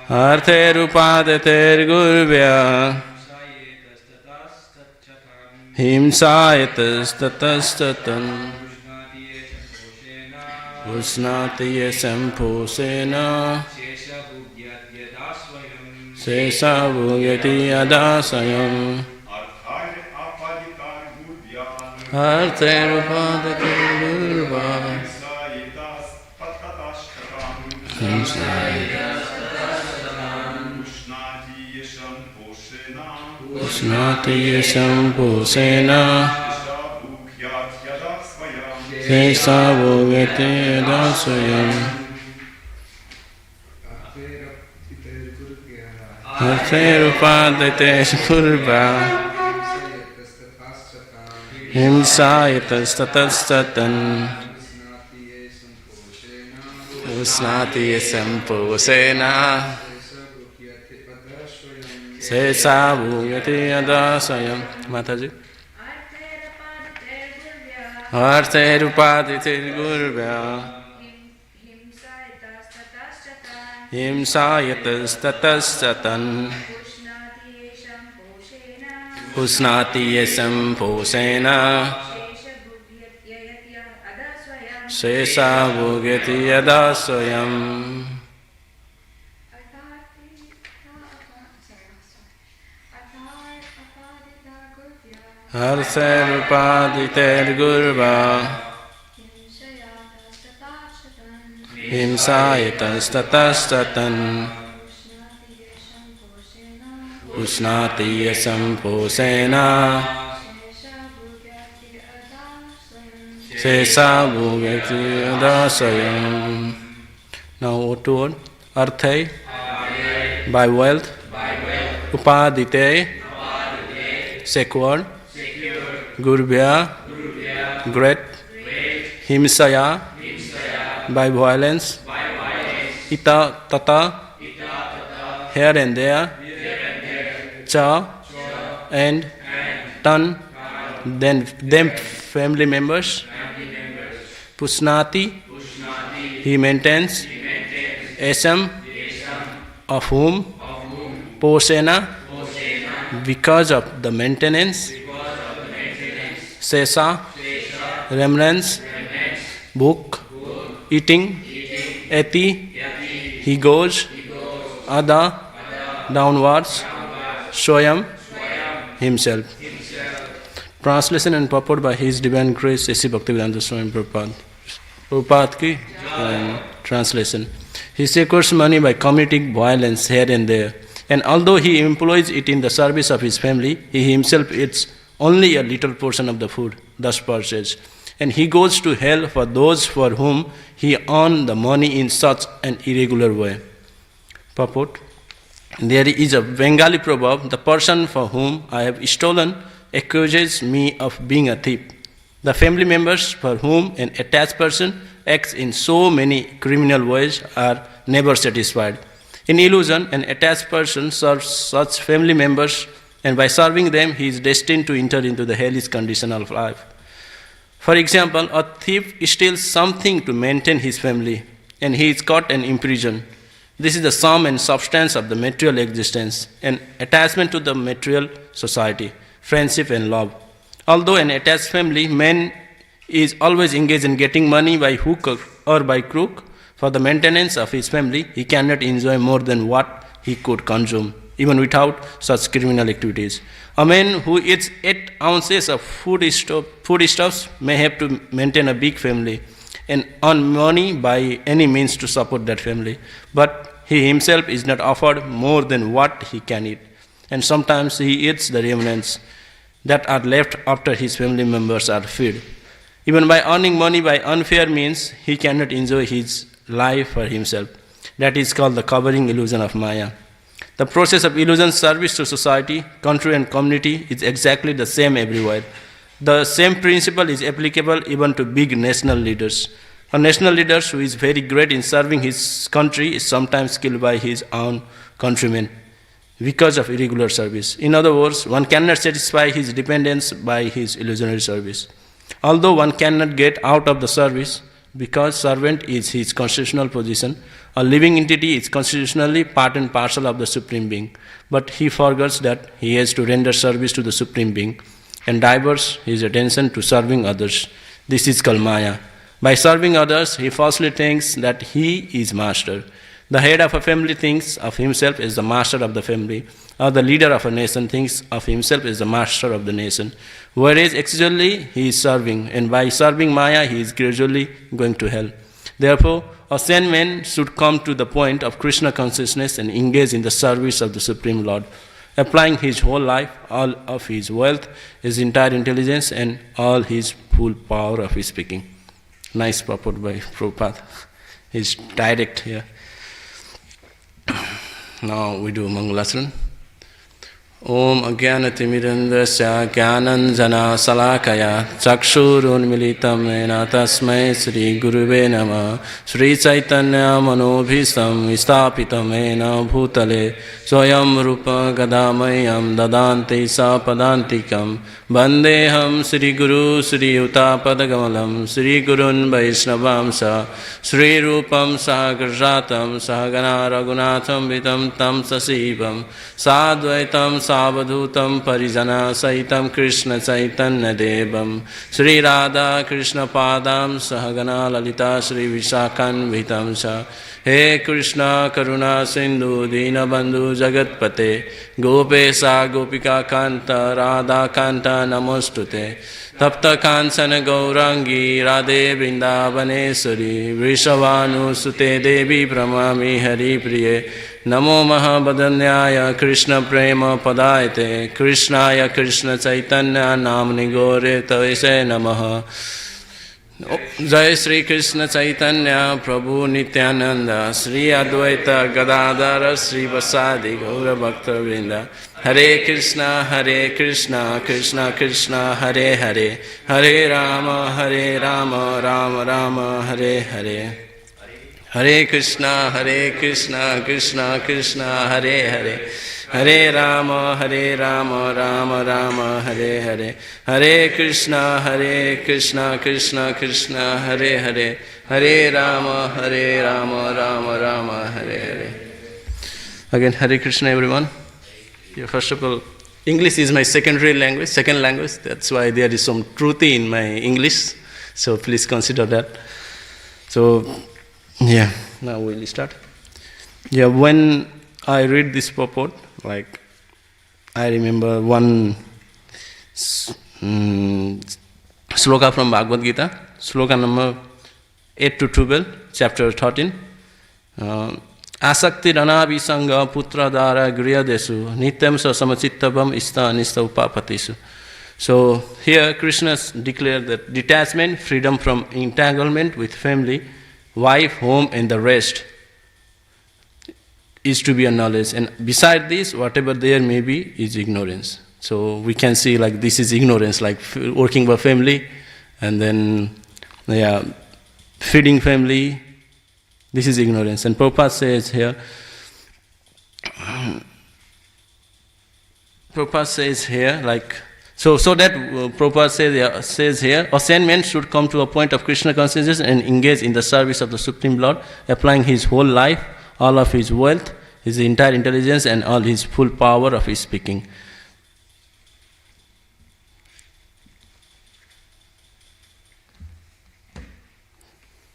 Artherupadatergurvya Himsayatastatastatan Usnati yasampusena Sesa bhugyati adasayam Artherupadatergurvya Usnati yasampusena Sesa bhugyati adasayam Artherupadatergurvya Himsayatastatastatan Usnati yasampusena Sesa bhugyati adasayam. Mataji. Artherupadatergurvya Himsayatastatastatan Usnati yasampusena Sesa bhugyati adasayam. Artherupadatergurvya Himsayatastatastatan Usnati yasampusena Sesa bhugyati adasayam. Now toward Arthe, by wealth, Upadite, secure, Gurvya, great, Himsaya, by violence, Ita, Tata, here and there, Cha, and Tan, then them family members, Pusnati, he maintains, Esam, of whom, Posena, because of the maintenance, Sesa, remnants, Book, eating, Eti, he goes, Ada, downwards, Swayam, himself. Translation and purport by His Divine Grace A.C. Bhaktivedanta Swami Prabhupada. Prabhupada ki translation. He secures money by committing violence here and there, and although he employs it in the service of his family, he himself eats only a little portion of the food thus purchased, and he goes to hell for those for whom he earned the money in such an irregular way. Purport. There is a Bengali proverb, the person for whom I have stolen accuses me of being a thief. The family members for whom an attached person acts in so many criminal ways are never satisfied. In illusion, an attached person serves such family members, and by serving them, he is destined to enter into the hellish condition of life. For example, a thief steals something to maintain his family, and he is caught and imprisoned. This is the sum and substance of the material existence, an attachment to the material society, friendship and love. Although an attached family, man is always engaged in getting money by hook or by crook for the maintenance of his family, he cannot enjoy more than what he could consume, even without such criminal activities. A man who eats 8 ounces of foodstuffs may have to maintain a big family and earn money by any means to support that family, but he himself is not offered more than what he can eat, and sometimes he eats the remnants that are left after his family members are fed. Even by earning money by unfair means, he cannot enjoy his life for himself. That is called the covering illusion of Maya. The process of illusion service to society, country and community is exactly the same everywhere. The same principle is applicable even to big national leaders. A national leader who is very great in serving his country is sometimes killed by his own countrymen because of irregular service. In other words, one cannot satisfy his dependence by his illusionary service. Although one cannot get out of the service because servant is his constitutional position, A living entity is constitutionally part and parcel of the Supreme Being, but he forgets that he has to render service to the Supreme Being and diverts his attention to serving others. This is called Maya. By serving others, he falsely thinks that he is master. The head of a family thinks of himself as the master of the family, or the leader of a nation thinks of himself as the master of the nation, whereas actually he is serving, and by serving Maya, he is gradually going to hell. Therefore, a sane man should come to the point of Krishna consciousness and engage in the service of the Supreme Lord, applying his whole life, all of his wealth, his entire intelligence, and all his full power of his speaking. Nice purport by Prabhupada. He's direct here. Now we do Mangalacharan. Om Ajnanatimirandasya Jnananjana Salakaya Chakshurunmilitam Yena Tasmai Sri Guruve Namah Sri Chaitanya Manobhistam Vistapitam Yena Bhutale Swayam Rupa Gadamayam Dadanti Sapadantikam Bandeham Sri Guru Sri Utapadagalam Sri Gurun Vaishnavamsa Sri Rupam Sahagrajatam Sahagana Raghunatham Vitam Tam Sasivam Sadvaitam Savadhutam Parijana Saitam Krishna Chaitanya Devam Sri Radha Krishna Padam Sahagana Lalita Sri Vishakan Vitam Sa He Krishna Karuna Sindhu Dinabandhu Jagatpate Gopesa Gopika Kanta Radha Kanta Namostute Tapta Kansana Gaurangi Radhe Vrindavaneshwari Vrishavanu Sute Devi Pramami Hari Priye Namo Mahabadanyaya Krishna Prema Padayate Krishnaya Krishna Chaitanya Namni Gore Tavise Namaha Jai Sri Krishna Chaitanya Prabhu Nityananda Sri Advaita Gadadhara Sri Vasadi Gaura Bhakta Vrinda Hare Krishna Krishna Krishna Hare Hare Hare Rama Rama Rama Hare Hare Hare Krishna Krishna Krishna Hare Hare Hare Rama Rama Rama Hare Hare Hare Krishna Krishna Krishna Hare Hare Hare Rama Rama Rama Hare Hare. Again, Hare Krishna everyone. Yeah, first of all, English is my second language. That's why there is some truth in my English. So please consider that. So, yeah, now we'll start. Yeah, when I read this purport, like, I remember one sloka from Bhagavad Gita, sloka number 8 to 12, chapter 13. Asakti Ranabhisanga Putra Dara Griyadesu Nityam Samachittavam Ista Anista Upapatisu. So here Krishna declared that detachment, freedom from entanglement with family, wife, home and the rest is to be acknowledged. And beside this, whatever there may be is ignorance. So we can see like this is ignorance, like working for family and then feeding family. This is ignorance. And Prabhupada says here, like, so that Prabhupada says here, a sane man should come to a point of Krishna consciousness and engage in the service of the Supreme Lord, applying his whole life, all of his wealth, his entire intelligence and all his full power of his speaking.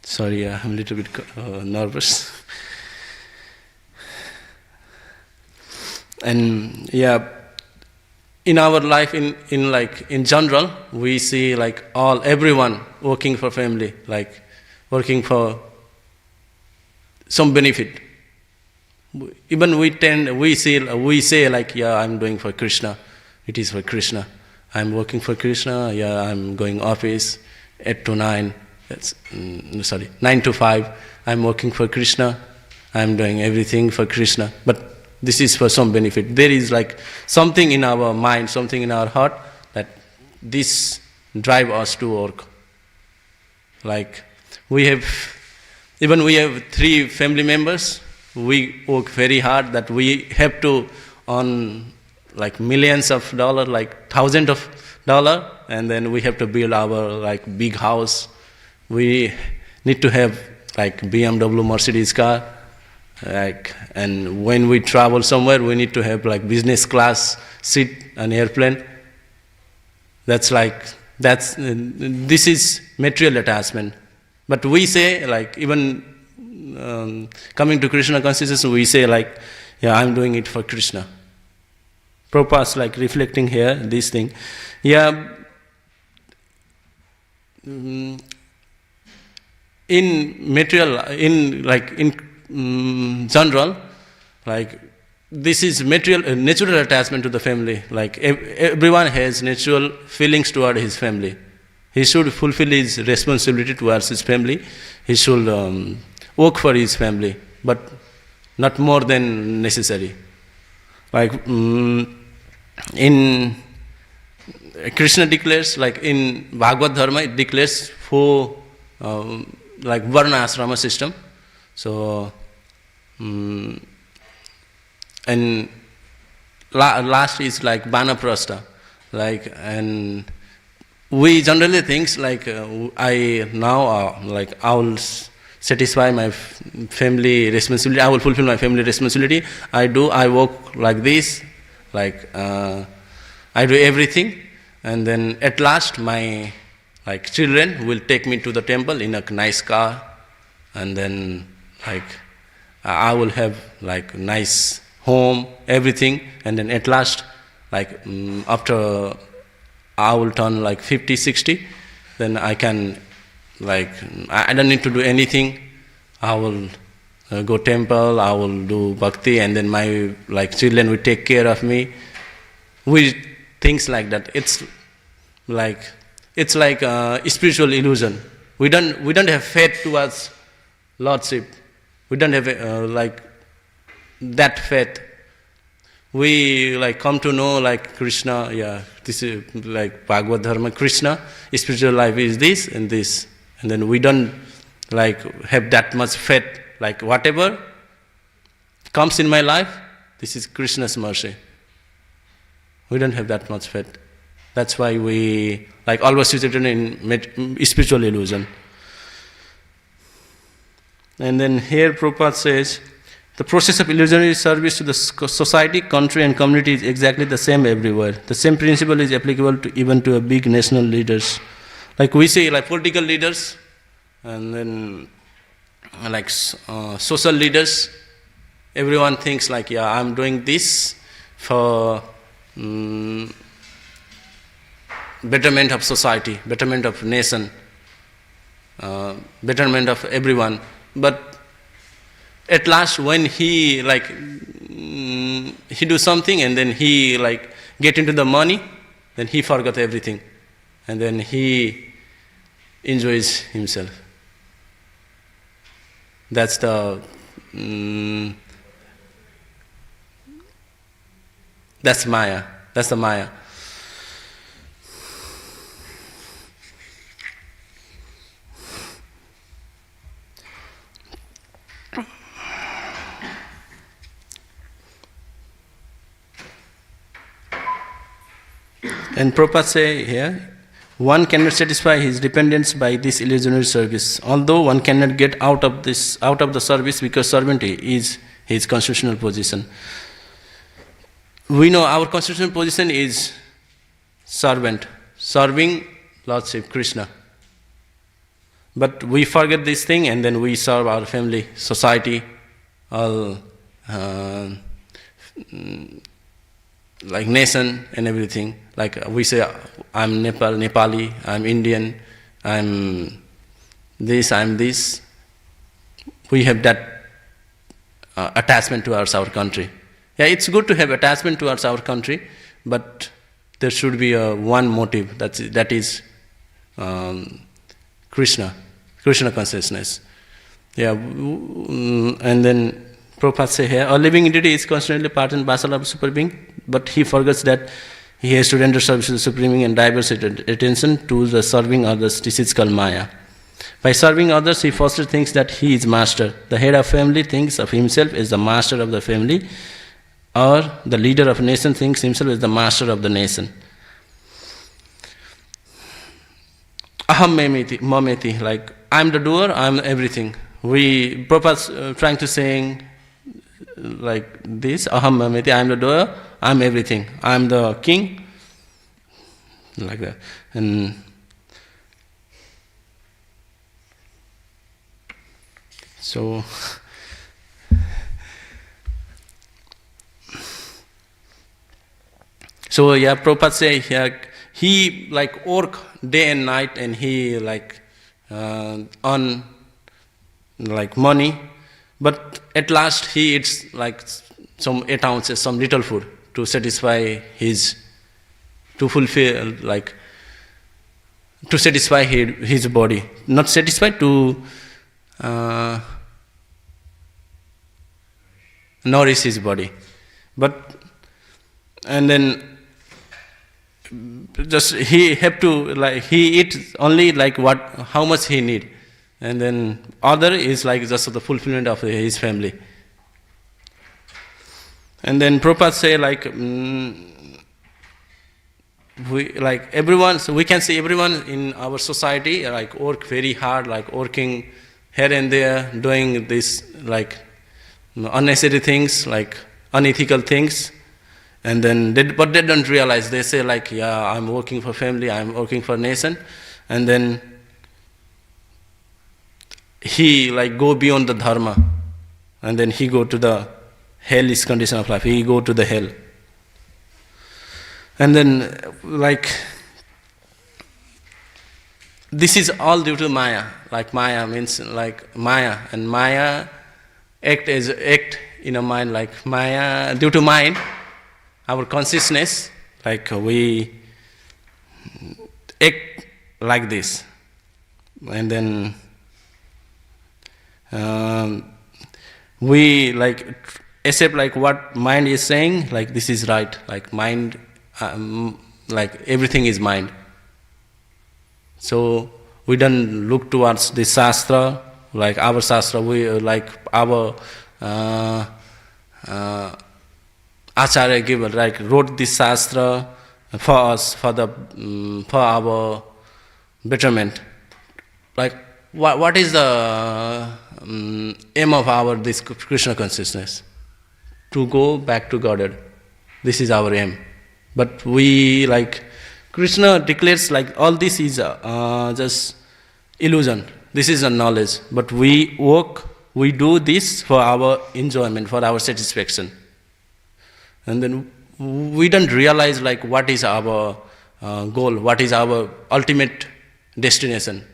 Sorry, I'm a little bit nervous. And in our life, in general, we see like everyone working for family, like working for some benefit. Even we say like, I'm doing for Krishna. It is for Krishna. I'm working for Krishna. I'm going office 8 to 9. 9 to 5. I'm working for Krishna. I'm doing everything for Krishna. But this is for some benefit. There is like something in our mind, something in our heart that this drive us to work. Like we have 3 family members. We work very hard that we have to earn like millions of dollars, like thousands of dollars, and then we have to build our like big house. We need to have like BMW, Mercedes car, Like, and when we travel somewhere, we need to have like business class seat an airplane. This is material attachment. But we say, like, even coming to Krishna consciousness, we say like, yeah, I'm doing it for Krishna. Prabhupada's like reflecting here this thing. Yeah, in material, in general, like this is material, natural attachment to the family. Like everyone has natural feelings toward his family. He should fulfill his responsibility towards his family. He should work for his family, but not more than necessary. Like in Krishna declares, like in Bhagavad Dharma, it declares 4 like Varna Ashrama system. So, and last is like Banaprastha. Like, and we generally think like I will satisfy my family responsibility. I will fulfill my family responsibility. I work like this, like I do everything, and then at last my like children will take me to the temple in a nice car, and then like I will have like nice home, everything, and then at last like after I will turn like 50, 60, then I can like I don't need to do anything. I will go temple, I will do bhakti, and then my like children will take care of me. We things like that. It's like a spiritual illusion. We don't have faith towards Lordship. We don't have like that faith. We like come to know like Krishna. Yeah, this is like Bhagavad Dharma. Krishna, spiritual life is this, and then we don't like have that much faith. Like whatever comes in my life, this is Krishna's mercy. We don't have that much faith. That's why we like always situated in spiritual illusion. And then here Prabhupada says, the process of illusionary service to the society, country and community is exactly the same everywhere. The same principle is applicable to even to a big national leaders. Like we say, like political leaders, and then like social leaders, everyone thinks like, yeah, I'm doing this for betterment of society, betterment of nation, betterment of everyone. But at last, when he like he do something and then he like get into the money, then he forgot everything, and then he enjoys himself. That's the that's Maya. That's the Maya. And Prabhupada say here, one cannot satisfy his dependence by this illusionary service. Although one cannot get out of the service because servanthood is his constitutional position. We know our constitutional position is servant, serving Lordship Krishna. But we forget this thing and then we serve our family, society, all like nation and everything. Like we say, I'm Nepali, I'm Indian, I'm this. We have that attachment towards our country. Yeah, it's good to have attachment towards our country, but there should be one motive, that is Krishna consciousness. Yeah, and then Prabhupada say here, a living entity is constantly part and parcel of the Super Being, but he forgets that he has to render service to the Supreme Being and divert attention to the serving others. This is called Maya. By serving others, he firstly thinks that he is master. The head of family thinks of himself as the master of the family, or the leader of a nation thinks himself as the master of the nation. Aham mameti, like I'm the doer, I'm everything. Prabhupada's trying to saying like this, aham mameti, I am the doer, I am everything, I am the king, like that. And so yeah, Prabhupada say he like work day and night, and he like earn like money, but at last he eats like some 8 ounces, some little food to satisfy his, to fulfill, like to satisfy his body, not satisfied, to nourish his body. But and then just he have to, like, he eats only like how much he need, and then other is like just the fulfillment of his family. And then Prabhupada say like we like everyone, so we can see everyone in our society like work very hard, like working here and there, doing this like unnecessary things, like unethical things. And then but they don't realize, they say like, yeah, I'm working for family, I'm working for nation, and then he like go beyond the dharma, and then he go to the hellish condition of life, he go to the hell. And then like this is all due to Maya. Like Maya means like Maya, and Maya act in a mind, like Maya due to mind, our consciousness, like we act like this, and then we like accept like what mind is saying, like this is right, like mind, like everything is mind. So we don't look towards the Shastra, like our Shastra, we like our Acharya giver, like wrote this Shastra for us, for our betterment. Like what is the aim of our this Krishna consciousness? To go back to Godhead. This is our aim. But we like Krishna declares like all this is just illusion. This is a knowledge. But we do this for our enjoyment, for our satisfaction. And then we don't realize like what is our goal, what is our ultimate destination.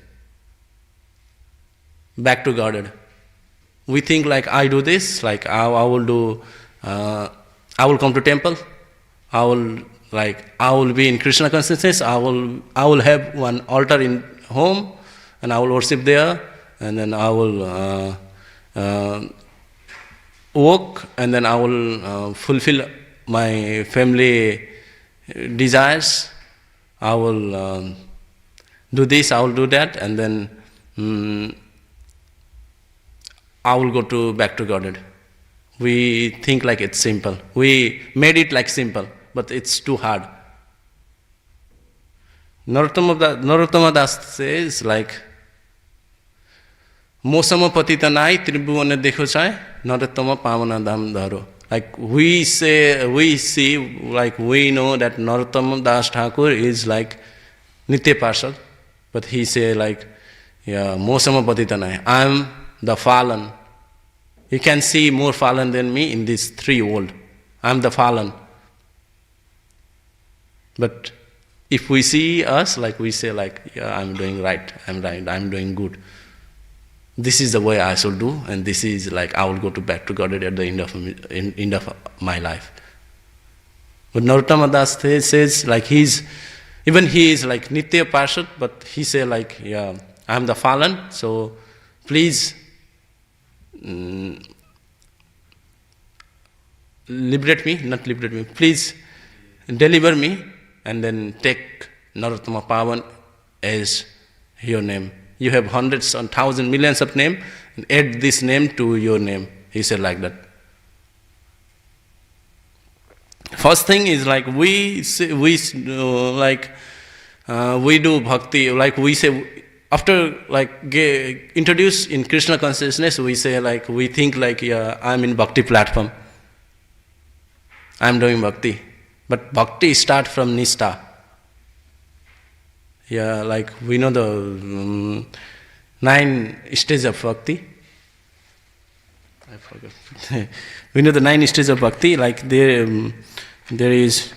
Back to Godhead. We think like I do this, like I will do, I will come to temple, I will be in Krishna consciousness, I will have one altar in home, and I will worship there, and then I will work, and then I will fulfill my family desires, I will do this, I will do that, and then I will go back to Godhead. We think like it's simple. We made it like simple, but it's too hard. Narottama Das says like, Mosama patita nai tribhuvane dekho chai, narottama pavana dham dharo. Like we see, like we know that Narottama Das Thakur is like Nitya Parshad, but he say like, yeah, Mosama patita nai, I am the fallen. You can see more fallen than me in this 3 world. I am the fallen. But if we see us, like we say like, yeah, I'm doing right, I'm doing good. This is the way I should do, and this is like I will go back to Godhead at the end of my life. But Narottama Das says like he is like Nitya Parshad, but he say like, yeah, I am the fallen, so please please deliver me, and then take Narottama Pavan as your name. You have hundreds and thousands, millions of names, and add this name to your name. He said like that. First thing is like we do bhakti, like we say after introduced in Krishna consciousness, we say we think yeah, I'm in bhakti platform. I'm doing bhakti. But bhakti start from nishta. Yeah, we know the 9 stages of bhakti. I forgot. We know the 9 stages of bhakti. There is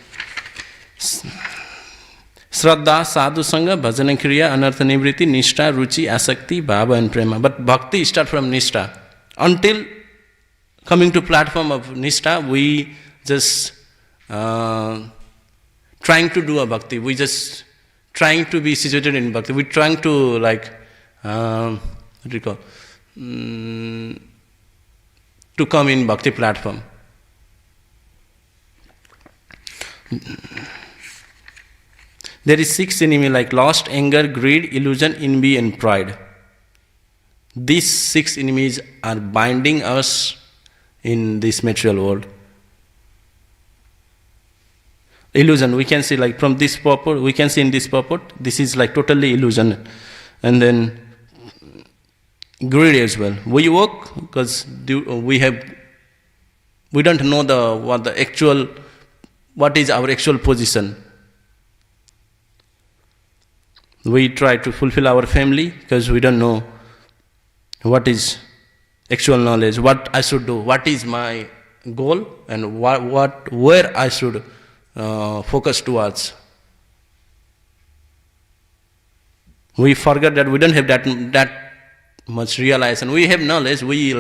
Shraddha, Sadhu Sangha, Bhajana Kriya, Anartha Nivriti, Nishtha, Ruchi, Asakti, Bhava and Prema. But bhakti start from Nishtha. Until coming to platform of Nishtha, we just trying to do a bhakti. We just trying to be situated in bhakti. We trying to what do you call? To come in bhakti platform. There is 6 enemy lust, anger, greed, illusion, envy and pride. These 6 enemies are binding us in this material world. Illusion, we can see from this purport, we can see in this purport, this is totally illusion. And then greed as well. We work because we don't know what is our actual position. We try to fulfill our family because we don't know what is actual knowledge, what I should do, what is my goal, and where I should focus towards. We forget that we don't have that much realization. We have knowledge. We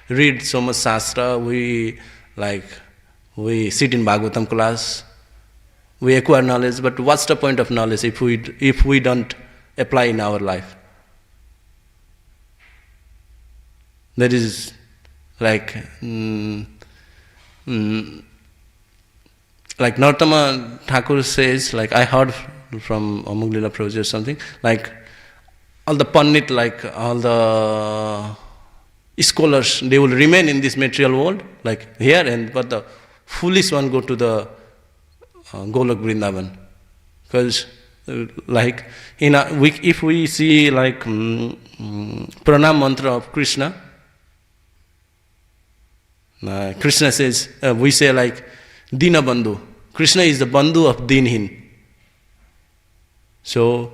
read so much shastra. We sit in Bhagavatam class. We acquire knowledge, but what's the point of knowledge if we don't apply in our life? That is Narottama Thakur says, I heard from Amuglila Prabhuji or something, all the pandit, all the scholars, they will remain in this material world, here, but the foolish one go to the Golok Vrindavan. Because if we see pranam mantra of Krishna, Krishna says, we say Dina Bandhu. Krishna is the Bandhu of Dinhin. So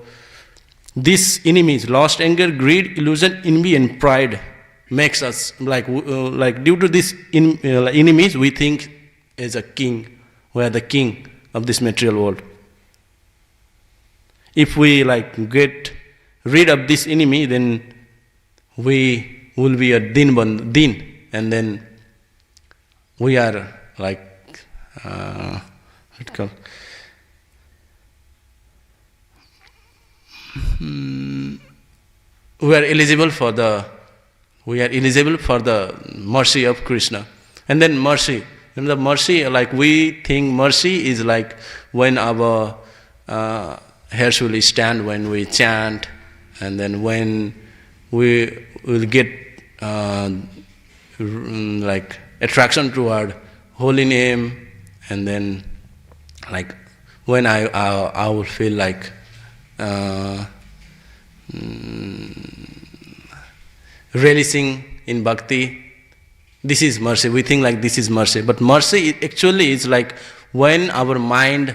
these enemies, lust, anger, greed, illusion, envy and pride makes us due to these enemies we think as a king. We are the king of this material world. If we get rid of this enemy, then we will be a din, and then we are we are eligible for the mercy of Krishna. And then mercy. And the mercy, we think mercy is when our hairs will stand when we chant, and then when we will get attraction toward holy name, and then when I will feel relishing in bhakti. This is mercy. We think this is mercy. But mercy actually is when our mind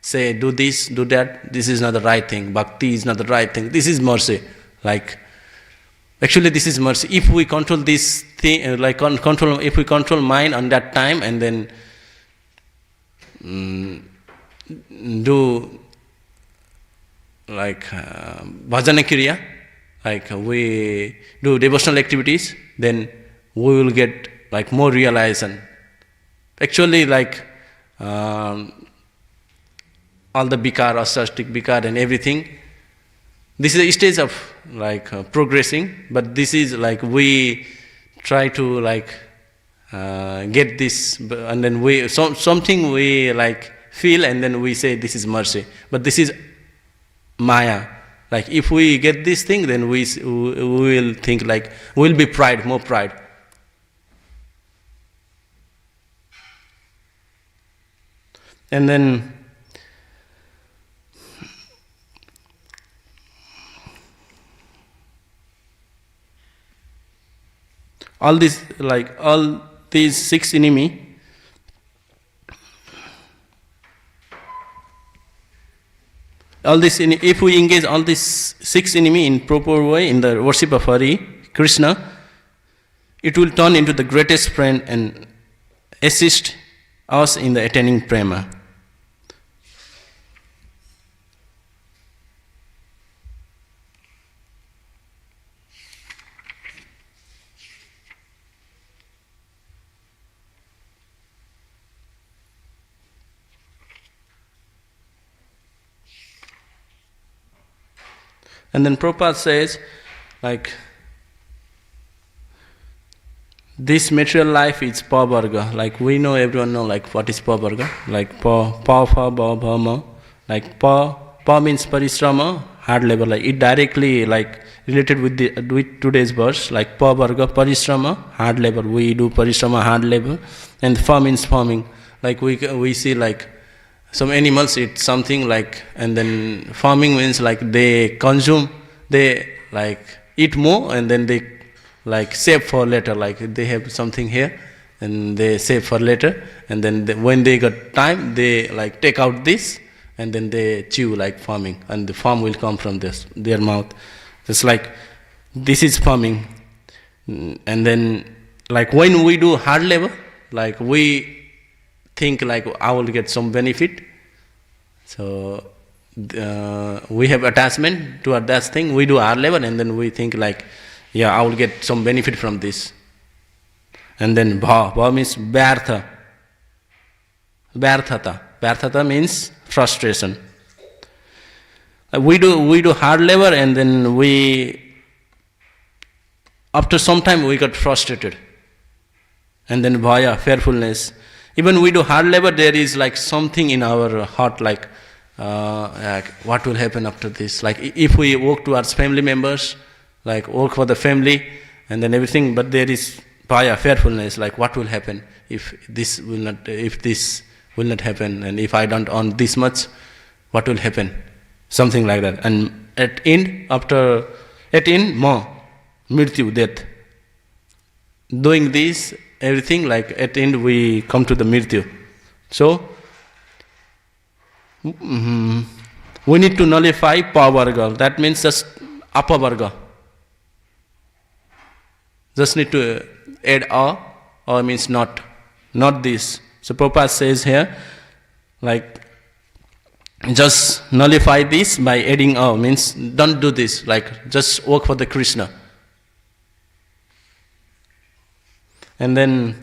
say, do this, do that, this is not the right thing. Bhakti is not the right thing. This is mercy. Actually this is mercy. If we control this thing, if we control mind on that time and then do bhajana kriya, we do devotional activities, then we will get more realization. Actually all the bikar, asastic bikar and everything, this is a stage of progressing, but this is we try to get this, and then something we feel, and then we say this is mercy. But this is maya. If we get this thing, then we will think we'll be more pride. And then all these six enemy, if we engage all these six enemy in proper way in the worship of Hari Krishna, it will turn into the greatest friend and assist us in the attaining prema. And then Prabhupada says, like, this material life is pavarga. Like we know, everyone know, like what is pavarga. Like pa, fa, ba, bha, ma. Like pa means parishrama, hard labor. Like it directly like related with today's verse. Like pavarga, parishrama, hard labor. We do parishrama, hard labor. And fa means farming. Like we see like some animals eat something like, and then farming means like they consume, they like eat more and then they like save for later, like they have something here and they save for later, and then when they got time they like take out this and then they chew like farming, and the farm will come from their mouth. It's like this is farming. And then like when we do hard labor, like we think like I will get some benefit. So we have attachment toward that thing. We do hard labor and then we think like, yeah, I will get some benefit from this. And then bha means vyartha. Vyarthata means frustration. We do hard labor and then after some time we got frustrated. And then bhaya, fearfulness. Even we do hard labor, there is like something in our heart like what will happen after this? Like if we work towards family members, like work for the family and then everything, but there is bhaya, fearfulness, like what will happen if this will not happen, and if I don't earn this much, what will happen? Something like that. And at end, mrityu, death. Doing this, everything, like at end we come to the mrityu. So, we need to nullify pavarga. That means just apavarga. Just need to add a means not this. So Prabhupada says here, like, just nullify this by adding a, means don't do this, like just work for the Krishna. And then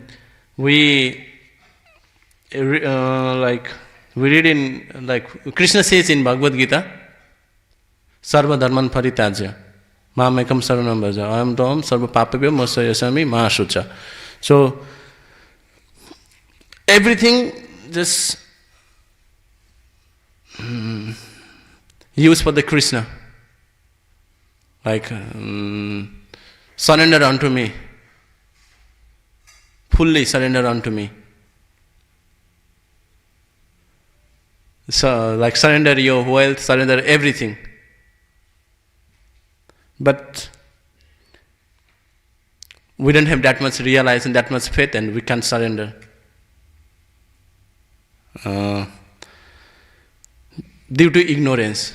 we read in, like Krishna says in Bhagavad Gita, Sarva Dharman Paritajya, Mamekam Saranam Bhaja, Ayam Dom Sarva Papabhyo Mosayasami Mahashucha. So everything just use for the Krishna. Like surrender unto me. Fully surrender unto me. So, like surrender your wealth, surrender everything. But we don't have that much realization, that much faith, and we can't surrender. Due to ignorance.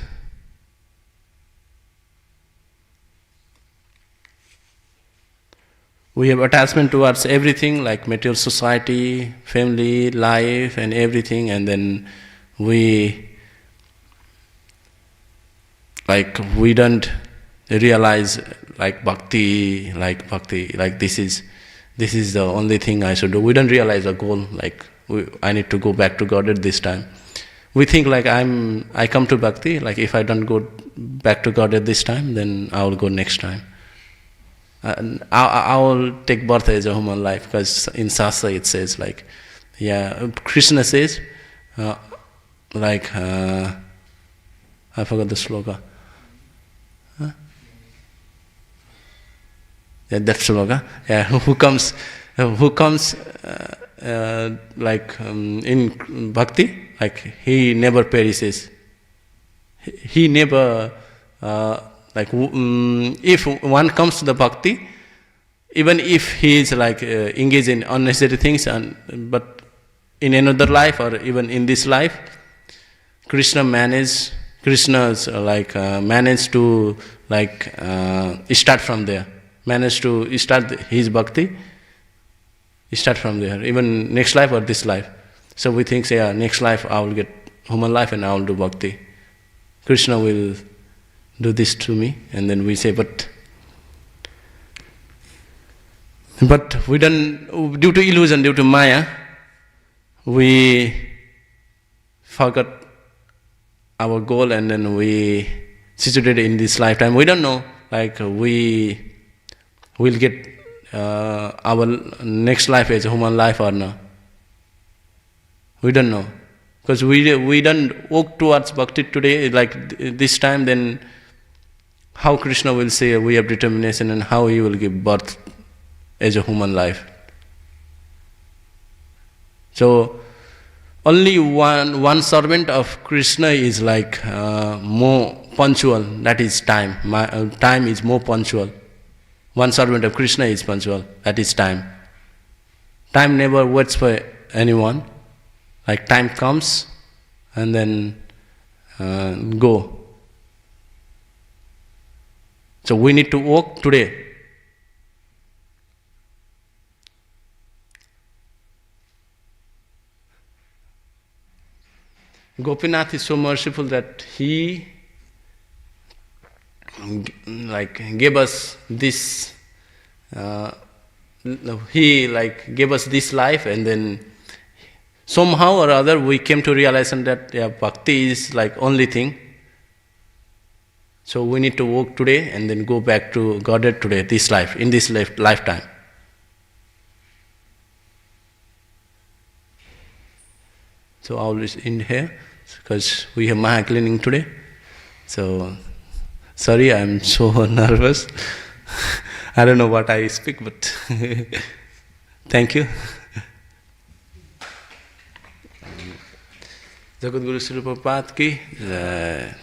We have attachment towards everything, like material society, family, life, and everything, and then we don't realize like bhakti, like this is the only thing I should do. We don't realize the goal, like I need to go back to God at this time. We think like I come to bhakti, like if I don't go back to God at this time, then I will go next time. I will take birth as a human life, because in Shastra it says like, yeah, Krishna says, I forgot the sloka. Huh? Yeah, that sloka. Yeah, who comes in bhakti, like he never perishes. He never if one comes to the bhakti, even if he is like engaged in unnecessary things, but in another life or even in this life, Krishna's managed to start from there, managed to start his bhakti, start from there, even next life or this life. So we think, say, next life I will get human life and I will do bhakti. Krishna will do this to me, and then we say, but we don't, due to illusion, due to Maya, we forgot our goal, and then we situated in this lifetime. We don't know, we will get our next life as a human life or not. We don't know. Because we don't walk towards bhakti today, like this time, then how Krishna will say we have determination and how he will give birth as a human life. So only one servant of Krishna is more punctual, that is time. Time is more punctual. One servant of Krishna is punctual, that is time. Time never waits for anyone. Like time comes and then go. So we need to walk today. Gopinath is so merciful that he gave us this. He gave us this life, and then somehow or other we came to realization that bhakti is only thing. So we need to walk today and then go back to Godhead today, this life, in this lifetime. So I will end here because we have Maha cleaning today. So sorry, I am so nervous. I don't know what I speak, but thank you. Jagadguru Srila Prabhupada ki jai.